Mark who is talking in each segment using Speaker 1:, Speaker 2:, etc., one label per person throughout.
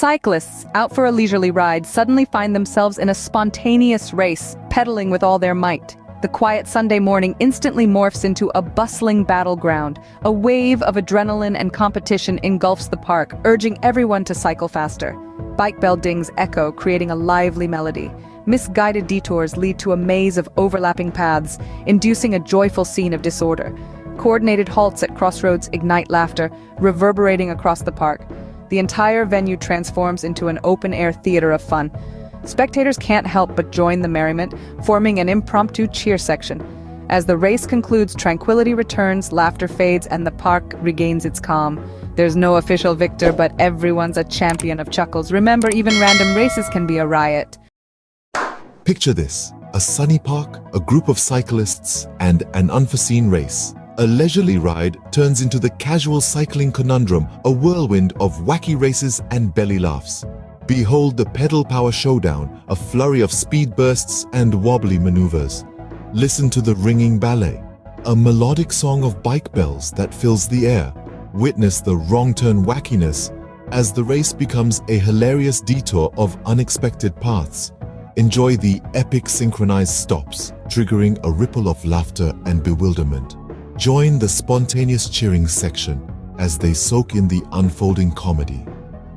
Speaker 1: Cyclists, out for a leisurely ride, suddenly find themselves in a spontaneous race, pedaling with all their might. The quiet Sunday morning instantly morphs into a bustling battleground. A wave of adrenaline and competition engulfs the park, urging everyone to cycle faster. Bike bell dings echo, creating a lively melody. Misguided detours lead to a maze of overlapping paths, inducing a joyful scene of disorder. Coordinated halts at crossroads ignite laughter, reverberating across the park. The entire venue transforms into an open-air theater of fun. Spectators can't help but join the merriment, forming an impromptu cheer section. As the race concludes, tranquility returns, laughter fades, and the park regains its calm. There's no official victor, but everyone's a champion of chuckles. Remember, even random races can be a riot.
Speaker 2: Picture this: a sunny park, a group of cyclists, and an unforeseen race. A leisurely ride turns into the casual cycling conundrum, a whirlwind of wacky races and belly laughs. Behold the pedal power showdown, a flurry of speed bursts and wobbly maneuvers. Listen to the ringing ballet, a melodic song of bike bells that fills the air. Witness the wrong turn wackiness as the race becomes a hilarious detour of unexpected paths. Enjoy the epic synchronized stops, triggering a ripple of laughter and bewilderment. Join the spontaneous cheering section as they soak in the unfolding comedy.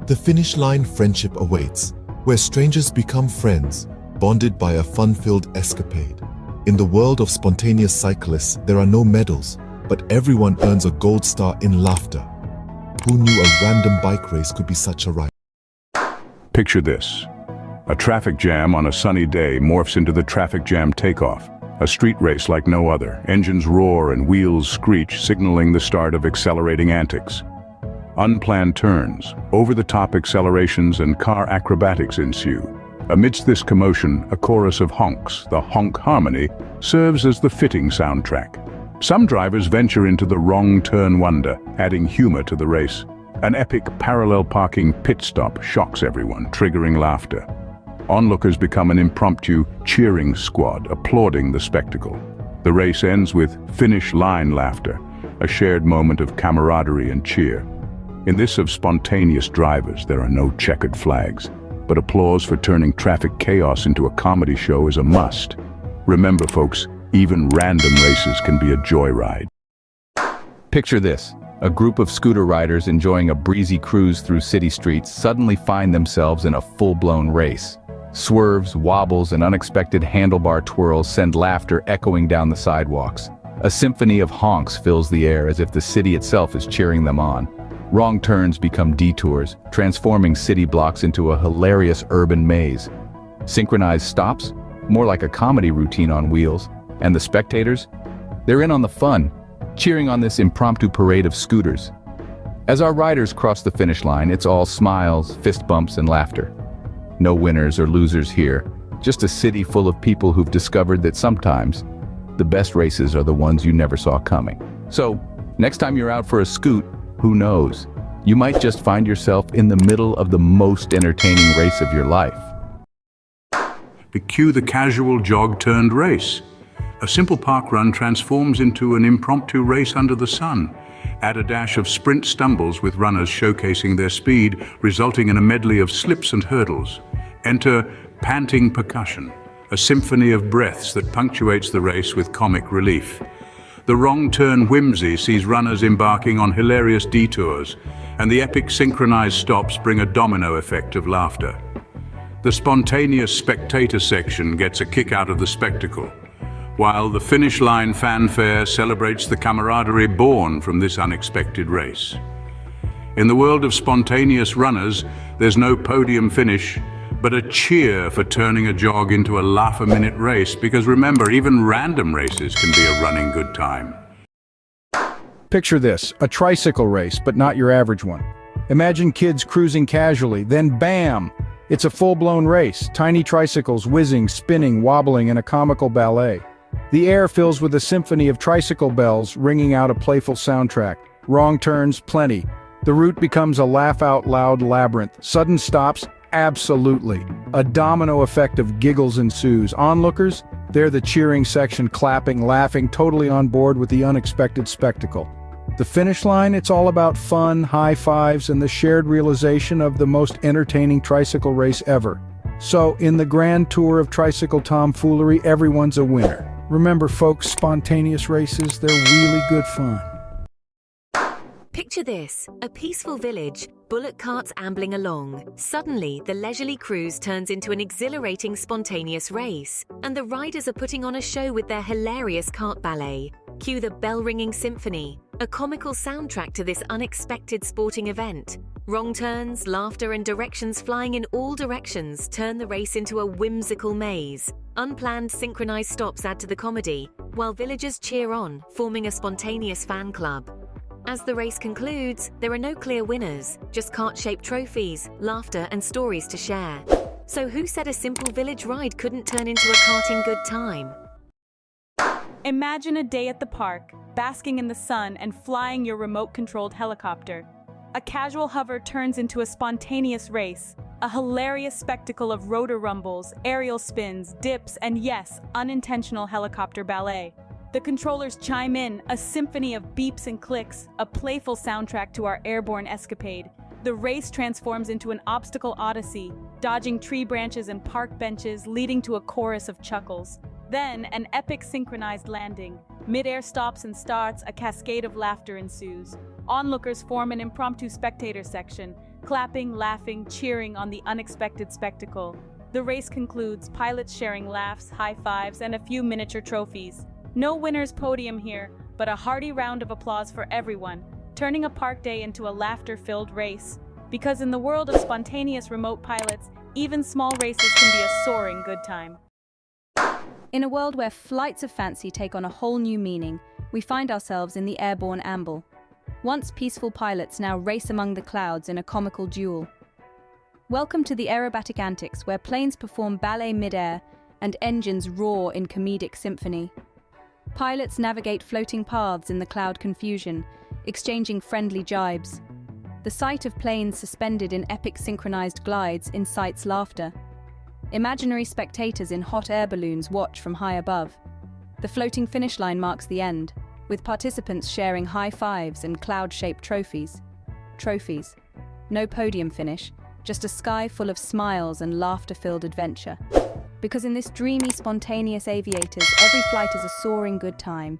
Speaker 2: The finish line friendship awaits, where strangers become friends, bonded by a fun-filled escapade. In the world of spontaneous cyclists, there are no medals, but everyone earns a gold star in laughter. Who knew a random bike race could be such a ride?
Speaker 3: Picture this. A traffic jam on a sunny day morphs into the traffic jam takeoff. A street race like no other. Engines roar and wheels screech, signaling the start of accelerating antics. Unplanned turns, over-the-top accelerations, and car acrobatics ensue. Amidst this commotion, a chorus of honks, the honk harmony, serves as the fitting soundtrack. Some drivers venture into the wrong turn wonder, adding humor to the race. An epic parallel parking pit stop shocks everyone, triggering laughter. Onlookers become an impromptu cheering squad, applauding the spectacle. The race ends with finish line laughter, a shared moment of camaraderie and cheer. In this of spontaneous drivers, there are no checkered flags, but applause for turning traffic chaos into a comedy show is a must. Remember, folks, even random races can be a joyride.
Speaker 4: Picture this. A group of scooter riders enjoying a breezy cruise through city streets suddenly find themselves in a full-blown race. Swerves, wobbles, and unexpected handlebar twirls send laughter echoing down the sidewalks. A symphony of honks fills the air as if the city itself is cheering them on. Wrong turns become detours, transforming city blocks into a hilarious urban maze. Synchronized stops? More like a comedy routine on wheels. And the spectators? They're in on the fun, cheering on this impromptu parade of scooters. As our riders cross the finish line, it's all smiles, fist bumps, and laughter. No winners or losers here, just a city full of people who've discovered that sometimes the best races are the ones you never saw coming. So, next time you're out for a scoot, who knows? You might just find yourself in the middle of the most entertaining race of your life.
Speaker 3: Cue the casual jog-turned race. A simple park run transforms into an impromptu race under the sun. Add a dash of sprint stumbles with runners showcasing their speed, resulting in a medley of slips and hurdles. Enter panting percussion, a symphony of breaths that punctuates the race with comic relief. The wrong turn whimsy sees runners embarking on hilarious detours, and the epic synchronized stops bring a domino effect of laughter. The spontaneous spectator section gets a kick out of the spectacle, while the finish line fanfare celebrates the camaraderie born from this unexpected race. In the world of spontaneous runners, there's no podium finish, but a cheer for turning a jog into a laugh-a-minute race, because remember, even random races can be a running good time.
Speaker 5: Picture this, a tricycle race, but not your average one. Imagine kids cruising casually, then bam! It's a full-blown race, tiny tricycles whizzing, spinning, wobbling in a comical ballet. The air fills with a symphony of tricycle bells ringing out a playful soundtrack. Wrong turns, plenty. The route becomes a laugh-out-loud labyrinth. Sudden stops, absolutely. A domino effect of giggles ensues. Onlookers, they're the cheering section, clapping, laughing, totally on board with the unexpected spectacle. The finish line, it's all about fun, high fives, and the shared realization of the most entertaining tricycle race ever. So, in the grand tour of tricycle tomfoolery, everyone's a winner. Remember, folks, spontaneous races, they're really good fun.
Speaker 6: Picture this, a peaceful village, bullock carts ambling along. Suddenly, the leisurely cruise turns into an exhilarating spontaneous race, and the riders are putting on a show with their hilarious cart ballet. Cue the bell-ringing symphony, a comical soundtrack to this unexpected sporting event. Wrong turns, laughter, and directions flying in all directions turn the race into a whimsical maze. Unplanned synchronized stops add to the comedy, while villagers cheer on, forming a spontaneous fan club. As the race concludes, there are no clear winners, just cart-shaped trophies, laughter, and stories to share. So who said a simple village ride couldn't turn into a karting good time?
Speaker 7: Imagine a day at the park, basking in the sun and flying your remote-controlled helicopter. A casual hover turns into a spontaneous race, a hilarious spectacle of rotor rumbles, aerial spins, dips, and yes, unintentional helicopter ballet. The controllers chime in, a symphony of beeps and clicks, a playful soundtrack to our airborne escapade. The race transforms into an obstacle odyssey, dodging tree branches and park benches, leading to a chorus of chuckles. Then, an epic synchronized landing. Mid-air stops and starts, a cascade of laughter ensues. Onlookers form an impromptu spectator section, clapping, laughing, cheering on the unexpected spectacle. The race concludes, pilots sharing laughs, high fives, and a few miniature trophies. No winner's podium here, but a hearty round of applause for everyone, turning a park day into a laughter-filled race. Because in the world of spontaneous remote pilots, even small races can be a soaring good time.
Speaker 1: In a world where flights of fancy take on a whole new meaning, we find ourselves in the airborne amble. Once peaceful pilots now race among the clouds in a comical duel. Welcome to the aerobatic antics where planes perform ballet mid-air and engines roar in comedic symphony. Pilots navigate floating paths in the cloud confusion, exchanging friendly jibes. The sight of planes suspended in epic synchronized glides incites laughter. Imaginary spectators in hot air balloons watch from high above. The floating finish line marks the end, with participants sharing high fives and cloud-shaped trophies. Trophies. No podium finish, just a sky full of smiles and laughter-filled adventure. Because in this dreamy, spontaneous aviators, every flight is a soaring good time.